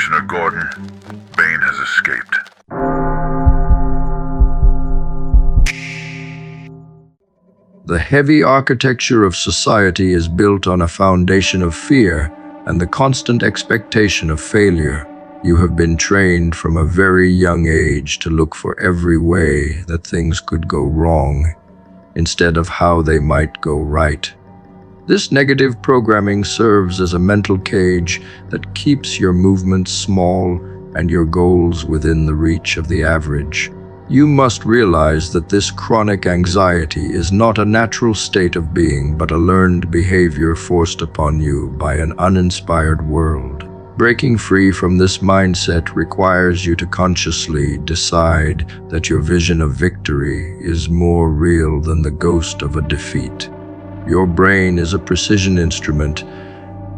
Commissioner Gordon, Bane has escaped. The heavy architecture of society is built on a foundation of fear and the constant expectation of failure. You have been trained from a very young age to look for every way that things could go wrong, instead of how they might go right. This negative programming serves as a mental cage that keeps your movements small and your goals within the reach of the average. You must realize that this chronic anxiety is not a natural state of being, but a learned behavior forced upon you by an uninspired world. Breaking free from this mindset requires you to consciously decide that your vision of victory is more real than the ghost of a defeat. Your brain is a precision instrument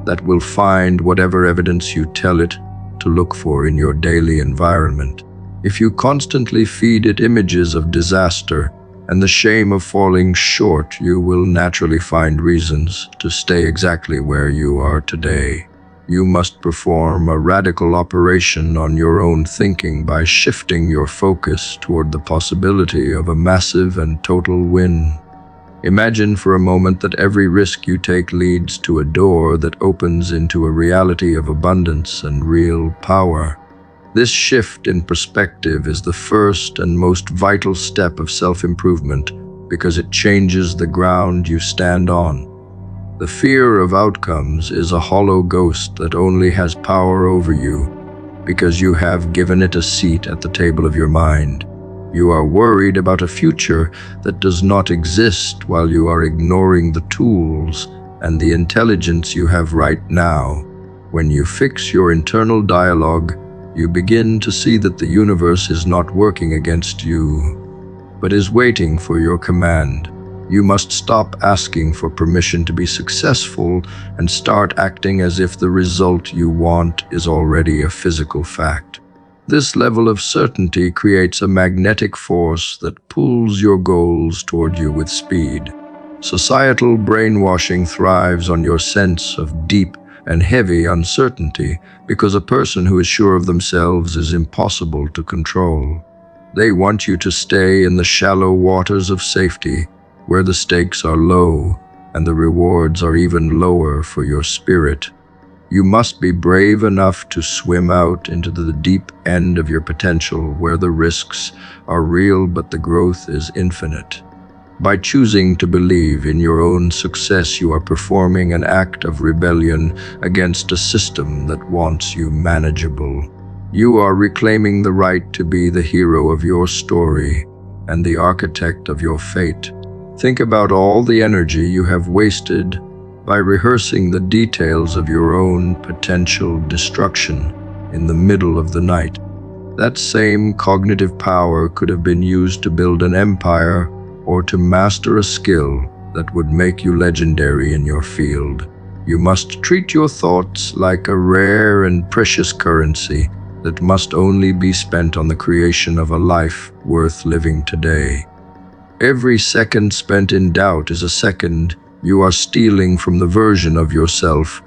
that will find whatever evidence you tell it to look for in your daily environment. If you constantly feed it images of disaster and the shame of falling short, you will naturally find reasons to stay exactly where you are today. You must perform a radical operation on your own thinking by shifting your focus toward the possibility of a massive and total win. Imagine for a moment that every risk you take leads to a door that opens into a reality of abundance and real power. This shift in perspective is the first and most vital step of self-improvement because it changes the ground you stand on. The fear of outcomes is a hollow ghost that only has power over you because you have given it a seat at the table of your mind. You are worried about a future that does not exist while you are ignoring the tools and the intelligence you have right now. When you fix your internal dialogue, you begin to see that the universe is not working against you, but is waiting for your command. You must stop asking for permission to be successful and start acting as if the result you want is already a physical fact. This level of certainty creates a magnetic force that pulls your goals toward you with speed. Societal brainwashing thrives on your sense of deep and heavy uncertainty because a person who is sure of themselves is impossible to control. They want you to stay in the shallow waters of safety, where the stakes are low and the rewards are even lower for your spirit. You must be brave enough to swim out into the deep end of your potential, where the risks are real but the growth is infinite. By choosing to believe in your own success, you are performing an act of rebellion against a system that wants you manageable. You are reclaiming the right to be the hero of your story and the architect of your fate. Think about all the energy you have wasted by rehearsing the details of your own potential destruction in the middle of the night. That same cognitive power could have been used to build an empire or to master a skill that would make you legendary in your field. You must treat your thoughts like a rare and precious currency that must only be spent on the creation of a life worth living today. Every second spent in doubt is a second you are stealing from the version of yourself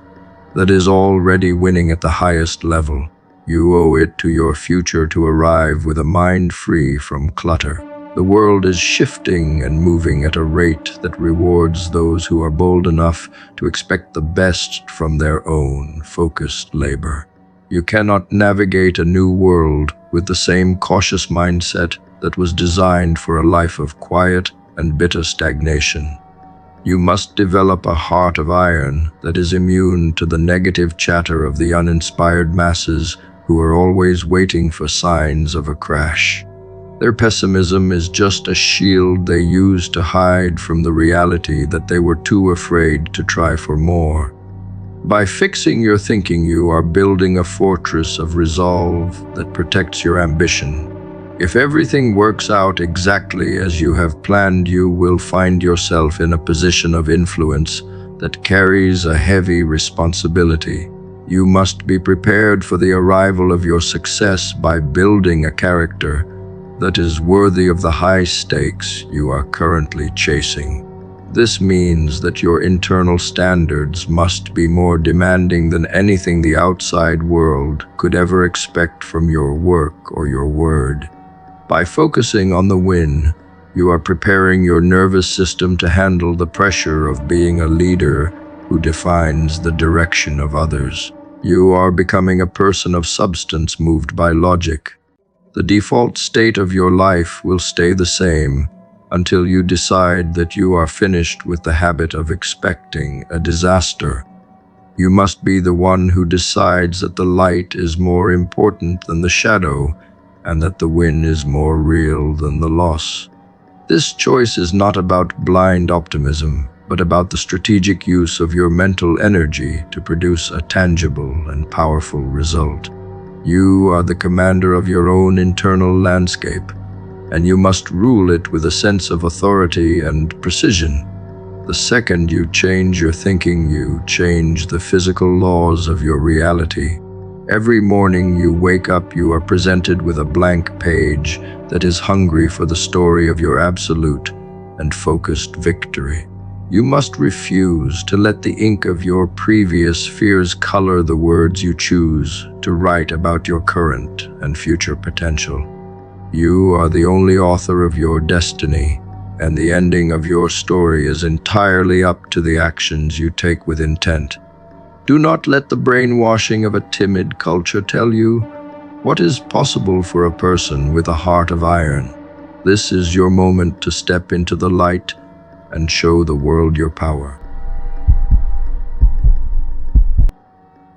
that is already winning at the highest level. You owe it to your future to arrive with a mind free from clutter. The world is shifting and moving at a rate that rewards those who are bold enough to expect the best from their own focused labor. You cannot navigate a new world with the same cautious mindset that was designed for a life of quiet and bitter stagnation. You must develop a heart of iron that is immune to the negative chatter of the uninspired masses who are always waiting for signs of a crash. Their pessimism is just a shield they use to hide from the reality that they were too afraid to try for more. By fixing your thinking, you are building a fortress of resolve that protects your ambition. If everything works out exactly as you have planned, you will find yourself in a position of influence that carries a heavy responsibility. You must be prepared for the arrival of your success by building a character that is worthy of the high stakes you are currently chasing. This means that your internal standards must be more demanding than anything the outside world could ever expect from your work or your word. By focusing on the win, you are preparing your nervous system to handle the pressure of being a leader who defines the direction of others. You are becoming a person of substance moved by logic. The default state of your life will stay the same until you decide that you are finished with the habit of expecting a disaster. You must be the one who decides that the light is more important than the shadow and that the win is more real than the loss. This choice is not about blind optimism, but about the strategic use of your mental energy to produce a tangible and powerful result. You are the commander of your own internal landscape, and you must rule it with a sense of authority and precision. The second you change your thinking, you change the physical laws of your reality. Every morning you wake up, you are presented with a blank page that is hungry for the story of your absolute and focused victory. You must refuse to let the ink of your previous fears color the words you choose to write about your current and future potential. You are the only author of your destiny, and the ending of your story is entirely up to the actions you take with intent. Do not let the brainwashing of a timid culture tell you what is possible for a person with a heart of iron. This is your moment to step into the light and show the world your power.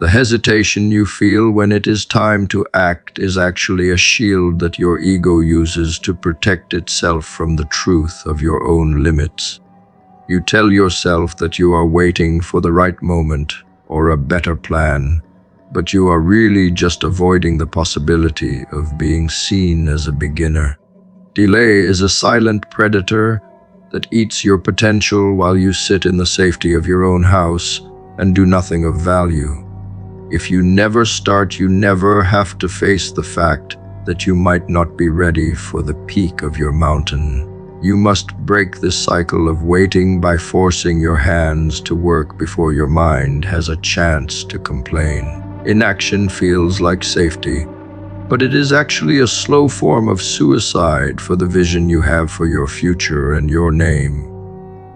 The hesitation you feel when it is time to act is actually a shield that your ego uses to protect itself from the truth of your own limits. You tell yourself that you are waiting for the right moment or a better plan, but you are really just avoiding the possibility of being seen as a beginner. Delay is a silent predator that eats your potential while you sit in the safety of your own house and do nothing of value. If you never start, you never have to face the fact that you might not be ready for the peak of your mountain. You must break this cycle of waiting by forcing your hands to work before your mind has a chance to complain. Inaction feels like safety, but it is actually a slow form of suicide for the vision you have for your future and your name.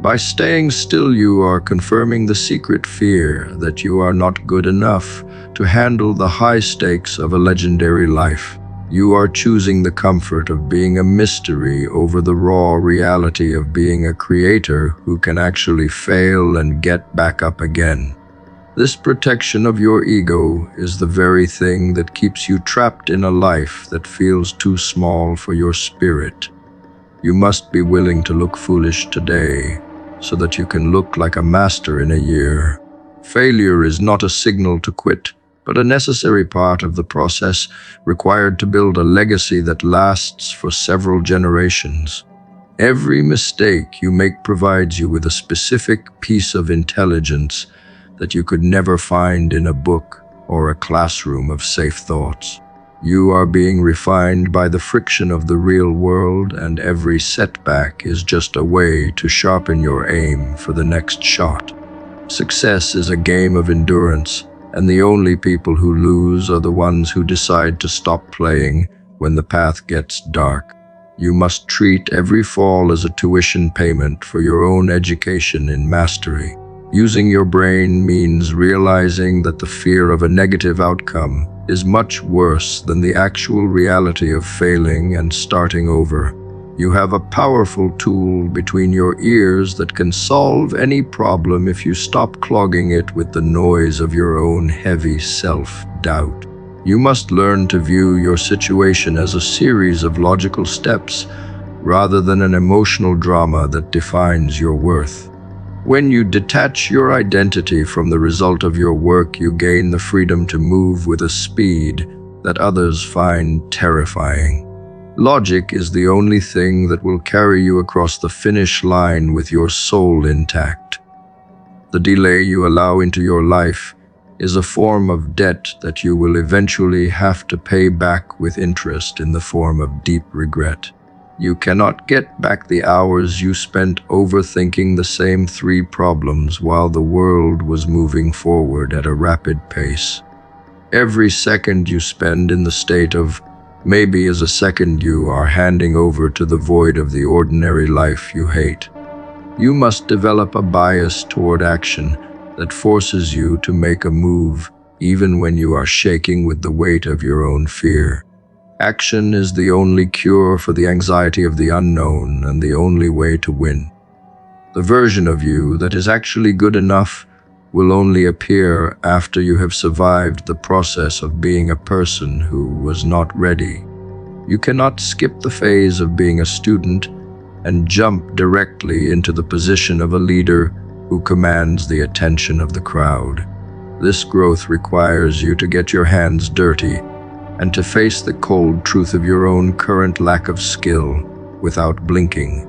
By staying still, you are confirming the secret fear that you are not good enough to handle the high stakes of a legendary life. You are choosing the comfort of being a mystery over the raw reality of being a creator who can actually fail and get back up again. This protection of your ego is the very thing that keeps you trapped in a life that feels too small for your spirit. You must be willing to look foolish today so that you can look like a master in a year. Failure is not a signal to quit, but a necessary part of the process required to build a legacy that lasts for several generations. Every mistake you make provides you with a specific piece of intelligence that you could never find in a book or a classroom of safe thoughts. You are being refined by the friction of the real world, and every setback is just a way to sharpen your aim for the next shot. Success is a game of endurance, and the only people who lose are the ones who decide to stop playing when the path gets dark. You must treat every fall as a tuition payment for your own education in mastery. Using your brain means realizing that the fear of a negative outcome is much worse than the actual reality of failing and starting over. You have a powerful tool between your ears that can solve any problem if you stop clogging it with the noise of your own heavy self-doubt. You must learn to view your situation as a series of logical steps rather than an emotional drama that defines your worth. When you detach your identity from the result of your work, you gain the freedom to move with a speed that others find terrifying. Logic is the only thing that will carry you across the finish line with your soul intact. The delay you allow into your life is a form of debt that you will eventually have to pay back with interest in the form of deep regret. You cannot get back the hours you spent overthinking the same 3 problems while the world was moving forward at a rapid pace. Every second you spend in the state of maybe is a second you are handing over to the void of the ordinary life you hate. You must develop a bias toward action that forces you to make a move even when you are shaking with the weight of your own fear. Action is the only cure for the anxiety of the unknown and the only way to win. The version of you that is actually good enough will only appear after you have survived the process of being a person who was not ready. You cannot skip the phase of being a student and jump directly into the position of a leader who commands the attention of the crowd. This growth requires you to get your hands dirty and to face the cold truth of your own current lack of skill without blinking.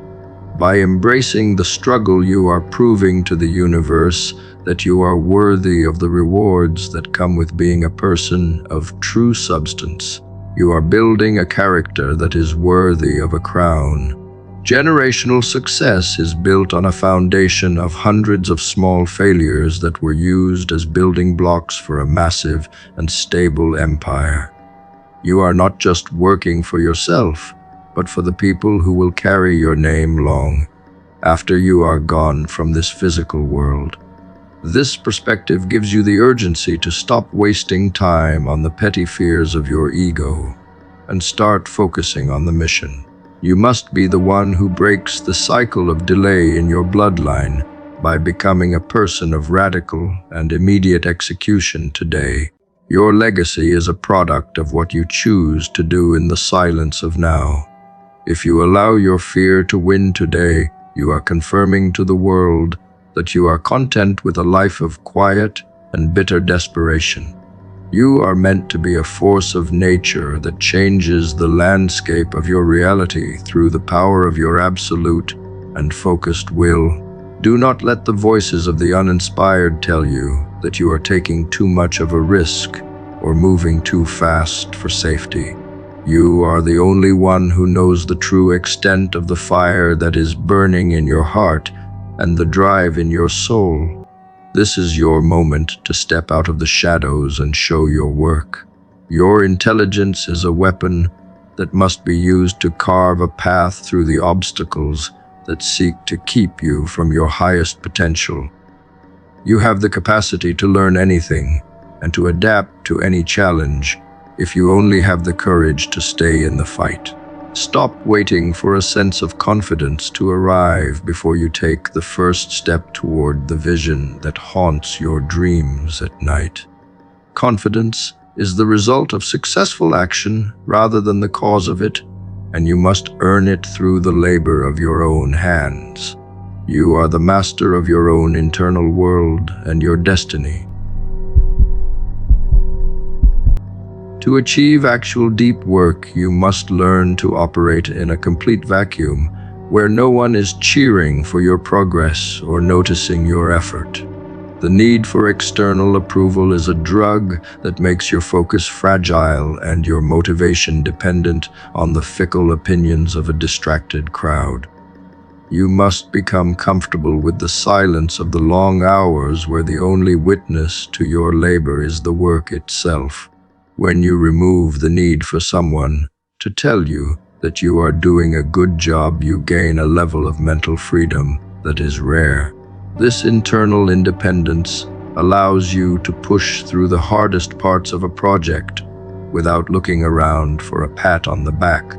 By embracing the struggle, you are proving to the universe that you are worthy of the rewards that come with being a person of true substance. You are building a character that is worthy of a crown. Generational success is built on a foundation of hundreds of small failures that were used as building blocks for a massive and stable empire. You are not just working for yourself, but for the people who will carry your name long after you are gone from this physical world. This perspective gives you the urgency to stop wasting time on the petty fears of your ego and start focusing on the mission. You must be the one who breaks the cycle of delay in your bloodline by becoming a person of radical and immediate execution today. Your legacy is a product of what you choose to do in the silence of now. If you allow your fear to win today, you are confirming to the world that you are content with a life of quiet and bitter desperation. You are meant to be a force of nature that changes the landscape of your reality through the power of your absolute and focused will. Do not let the voices of the uninspired tell you that you are taking too much of a risk or moving too fast for safety. You are the only one who knows the true extent of the fire that is burning in your heart and the drive in your soul. This is your moment to step out of the shadows and show your work. Your intelligence is a weapon that must be used to carve a path through the obstacles that seek to keep you from your highest potential. You have the capacity to learn anything and to adapt to any challenge if you only have the courage to stay in the fight. Stop waiting for a sense of confidence to arrive before you take the first step toward the vision that haunts your dreams at night. Confidence is the result of successful action rather than the cause of it, and you must earn it through the labor of your own hands. You are the master of your own internal world and your destiny. To achieve actual deep work, you must learn to operate in a complete vacuum where no one is cheering for your progress or noticing your effort. The need for external approval is a drug that makes your focus fragile and your motivation dependent on the fickle opinions of a distracted crowd. You must become comfortable with the silence of the long hours where the only witness to your labor is the work itself. When you remove the need for someone to tell you that you are doing a good job, you gain a level of mental freedom that is rare. This internal independence allows you to push through the hardest parts of a project without looking around for a pat on the back.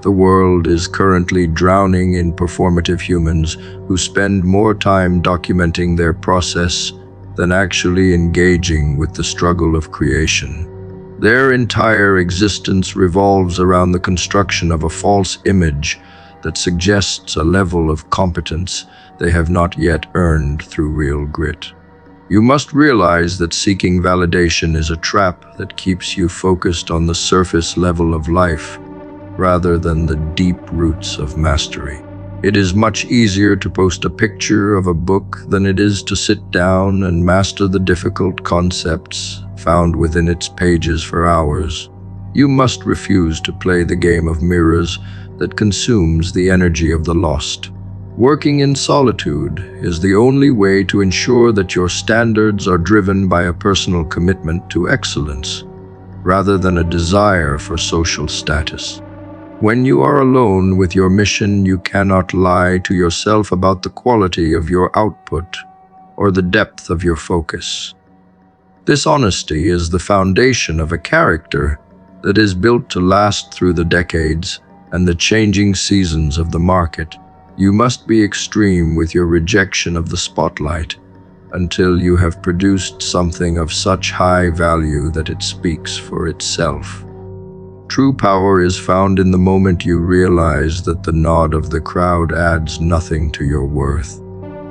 The world is currently drowning in performative humans who spend more time documenting their process than actually engaging with the struggle of creation. Their entire existence revolves around the construction of a false image that suggests a level of competence they have not yet earned through real grit. You must realize that seeking validation is a trap that keeps you focused on the surface level of life rather than the deep roots of mastery. It is much easier to post a picture of a book than it is to sit down and master the difficult concepts found within its pages for hours. You must refuse to play the game of mirrors that consumes the energy of the lost. Working in solitude is the only way to ensure that your standards are driven by a personal commitment to excellence, rather than a desire for social status. When you are alone with your mission, you cannot lie to yourself about the quality of your output or the depth of your focus. This honesty is the foundation of a character that is built to last through the decades and the changing seasons of the market. You must be extreme with your rejection of the spotlight until you have produced something of such high value that it speaks for itself. True power is found in the moment you realize that the nod of the crowd adds nothing to your worth.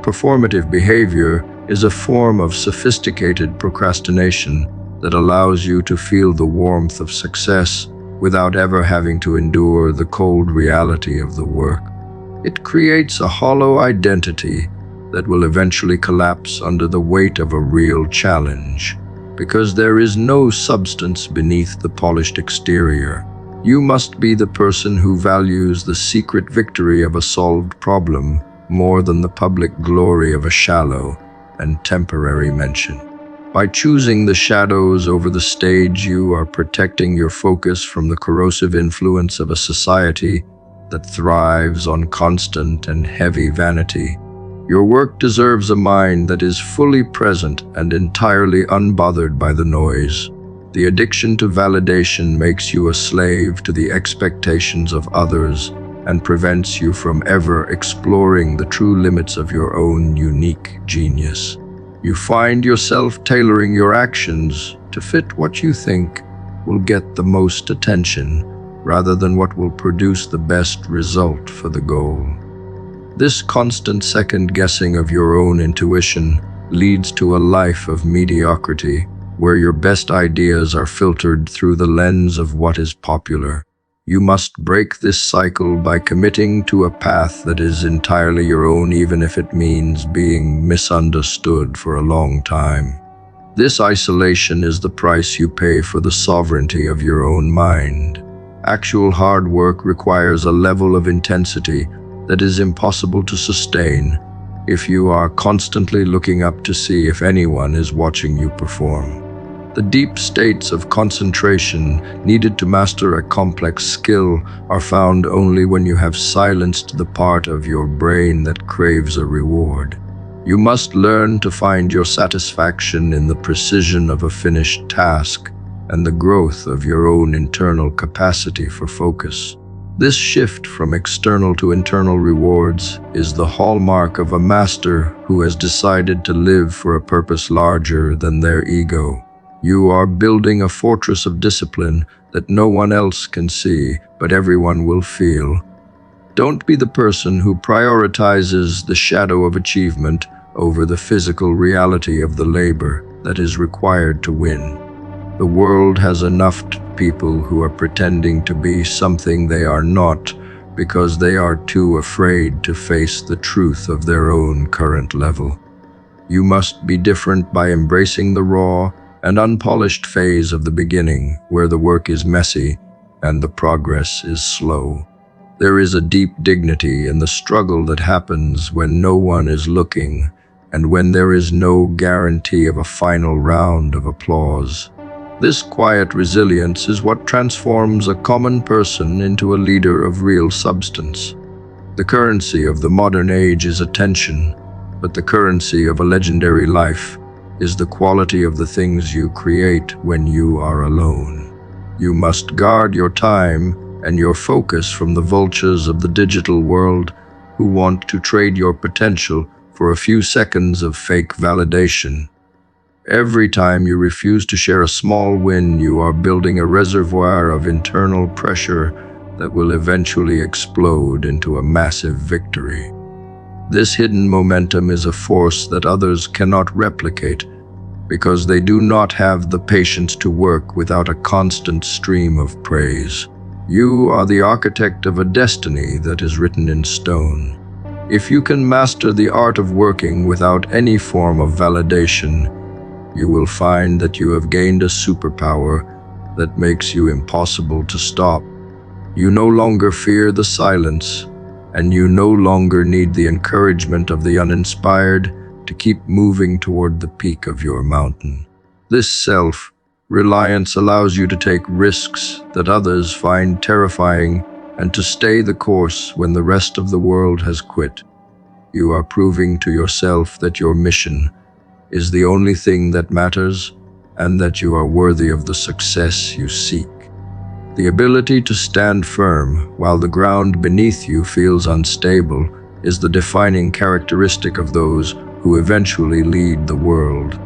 Performative behavior is a form of sophisticated procrastination that allows you to feel the warmth of success without ever having to endure the cold reality of the work. It creates a hollow identity that will eventually collapse under the weight of a real challenge, because there is no substance beneath the polished exterior. You must be the person who values the secret victory of a solved problem more than the public glory of a shallow and temporary mention. By choosing the shadows over the stage, you are protecting your focus from the corrosive influence of a society that thrives on constant and heavy vanity. Your work deserves a mind that is fully present and entirely unbothered by the noise. The addiction to validation makes you a slave to the expectations of others and prevents you from ever exploring the true limits of your own unique genius. You find yourself tailoring your actions to fit what you think will get the most attention, rather than what will produce the best result for the goal. This constant second-guessing of your own intuition leads to a life of mediocrity, where your best ideas are filtered through the lens of what is popular. You must break this cycle by committing to a path that is entirely your own, even if it means being misunderstood for a long time. This isolation is the price you pay for the sovereignty of your own mind. Actual hard work requires a level of intensity that is impossible to sustain if you are constantly looking up to see if anyone is watching you perform. The deep states of concentration needed to master a complex skill are found only when you have silenced the part of your brain that craves a reward. You must learn to find your satisfaction in the precision of a finished task and the growth of your own internal capacity for focus. This shift from external to internal rewards is the hallmark of a master who has decided to live for a purpose larger than their ego. You are building a fortress of discipline that no one else can see, but everyone will feel. Don't be the person who prioritizes the shadow of achievement over the physical reality of the labor that is required to win. The world has enough people who are pretending to be something they are not because they are too afraid to face the truth of their own current level. You must be different by embracing the raw and unpolished phase of the beginning, where the work is messy and the progress is slow. There is a deep dignity in the struggle that happens when no one is looking and when there is no guarantee of a final round of applause. This quiet resilience is what transforms a common person into a leader of real substance. The currency of the modern age is attention, but the currency of a legendary life is the quality of the things you create when you are alone. You must guard your time and your focus from the vultures of the digital world who want to trade your potential for a few seconds of fake validation. Every time you refuse to share a small win, you are building a reservoir of internal pressure that will eventually explode into a massive victory. This hidden momentum is a force that others cannot replicate because they do not have the patience to work without a constant stream of praise. You are the architect of a destiny that is written in stone. If you can master the art of working without any form of validation, you will find that you have gained a superpower that makes you impossible to stop. You no longer fear the silence, and you no longer need the encouragement of the uninspired to keep moving toward the peak of your mountain. This self-reliance allows you to take risks that others find terrifying and to stay the course when the rest of the world has quit. You are proving to yourself that your mission is the only thing that matters and that you are worthy of the success you seek. The ability to stand firm while the ground beneath you feels unstable is the defining characteristic of those who eventually lead the world.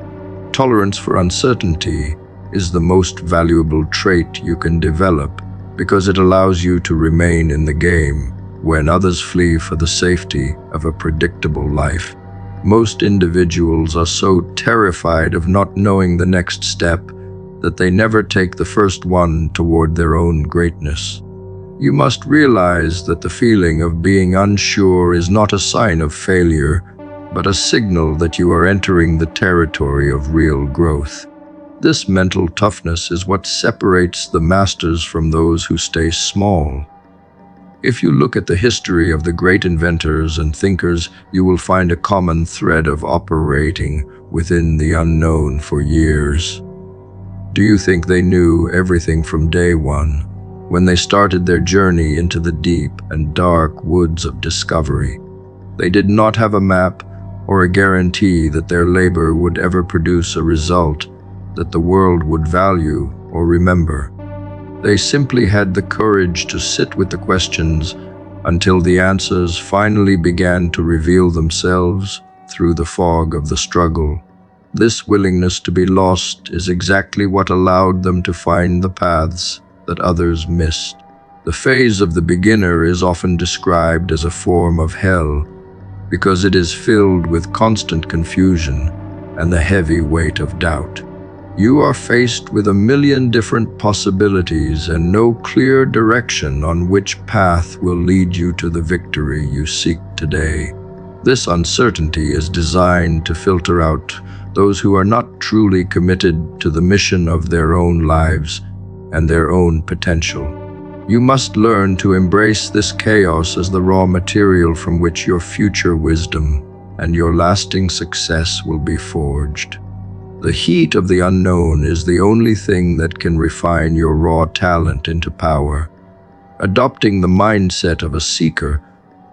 Tolerance for uncertainty is the most valuable trait you can develop because it allows you to remain in the game when others flee for the safety of a predictable life. Most individuals are so terrified of not knowing the next step that they never take the first one toward their own greatness. You must realize that the feeling of being unsure is not a sign of failure, but a signal that you are entering the territory of real growth. This mental toughness is what separates the masters from those who stay small. If you look at the history of the great inventors and thinkers, you will find a common thread of operating within the unknown for years. Do you think they knew everything from day one, when they started their journey into the deep and dark woods of discovery? They did not have a map or a guarantee that their labor would ever produce a result that the world would value or remember. They simply had the courage to sit with the questions until the answers finally began to reveal themselves through the fog of the struggle. This willingness to be lost is exactly what allowed them to find the paths that others missed. The phase of the beginner is often described as a form of hell because it is filled with constant confusion and the heavy weight of doubt. You are faced with a million different possibilities and no clear direction on which path will lead you to the victory you seek today. This uncertainty is designed to filter out those who are not truly committed to the mission of their own lives and their own potential. You must learn to embrace this chaos as the raw material from which your future wisdom and your lasting success will be forged. The heat of the unknown is the only thing that can refine your raw talent into power. Adopting the mindset of a seeker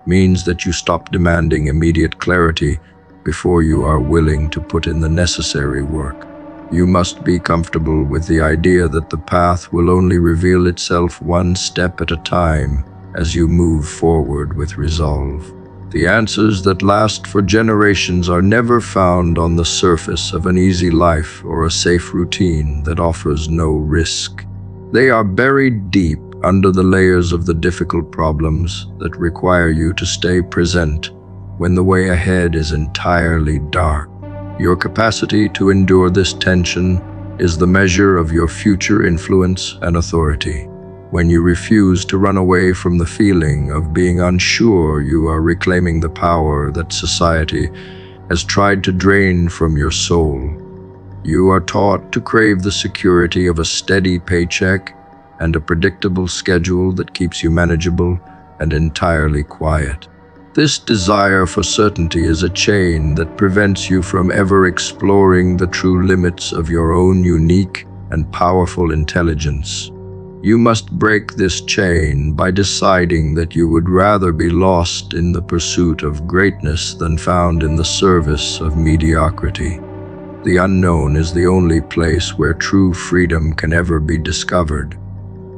means that you stop demanding immediate clarity before you are willing to put in the necessary work. You must be comfortable with the idea that the path will only reveal itself one step at a time as you move forward with resolve. The answers that last for generations are never found on the surface of an easy life or a safe routine that offers no risk. They are buried deep under the layers of the difficult problems that require you to stay present when the way ahead is entirely dark. Your capacity to endure this tension is the measure of your future influence and authority. When you refuse to run away from the feeling of being unsure, you are reclaiming the power that society has tried to drain from your soul. You are taught to crave the security of a steady paycheck and a predictable schedule that keeps you manageable and entirely quiet. This desire for certainty is a chain that prevents you from ever exploring the true limits of your own unique and powerful intelligence. You must break this chain by deciding that you would rather be lost in the pursuit of greatness than found in the service of mediocrity. The unknown is the only place where true freedom can ever be discovered.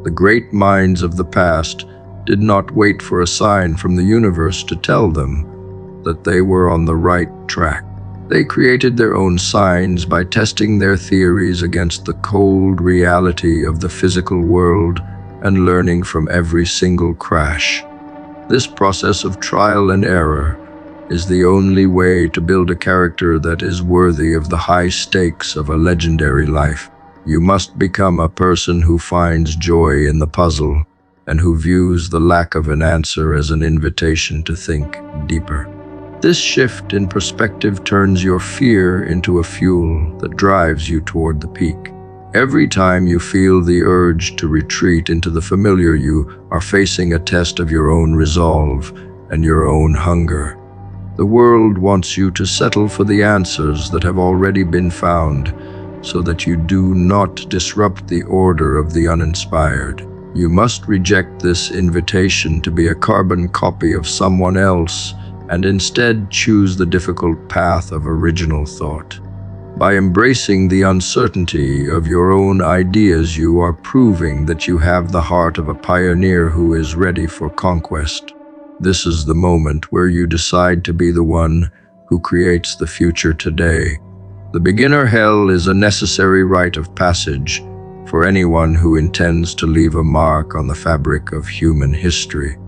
The great minds of the past did not wait for a sign from the universe to tell them that they were on the right track. They created their own signs by testing their theories against the cold reality of the physical world and learning from every single crash. This process of trial and error is the only way to build a character that is worthy of the high stakes of a legendary life. You must become a person who finds joy in the puzzle and who views the lack of an answer as an invitation to think deeper. This shift in perspective turns your fear into a fuel that drives you toward the peak. Every time you feel the urge to retreat into the familiar, you are facing a test of your own resolve and your own hunger. The world wants you to settle for the answers that have already been found, so that you do not disrupt the order of the uninspired. You must reject this invitation to be a carbon copy of someone else and instead choose the difficult path of original thought. By embracing the uncertainty of your own ideas, you are proving that you have the heart of a pioneer who is ready for conquest. This is the moment where you decide to be the one who creates the future today. The beginner hell is a necessary rite of passage for anyone who intends to leave a mark on the fabric of human history.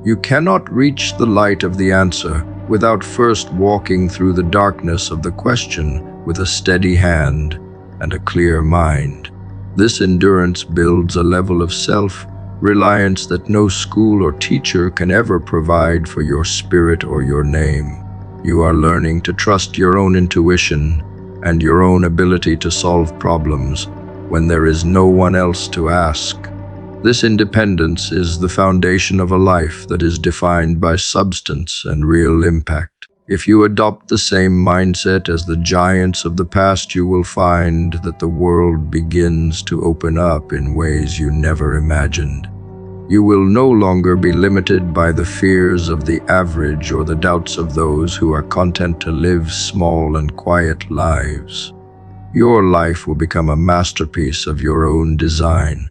You cannot reach the light of the answer without first walking through the darkness of the question with a steady hand and a clear mind. This endurance builds a level of self-reliance that no school or teacher can ever provide for your spirit or your name. You are learning to trust your own intuition and your own ability to solve problems when there is no one else to ask. This independence is the foundation of a life that is defined by substance and real impact. If you adopt the same mindset as the giants of the past, you will find that the world begins to open up in ways you never imagined. You will no longer be limited by the fears of the average or the doubts of those who are content to live small and quiet lives. Your life will become a masterpiece of your own design,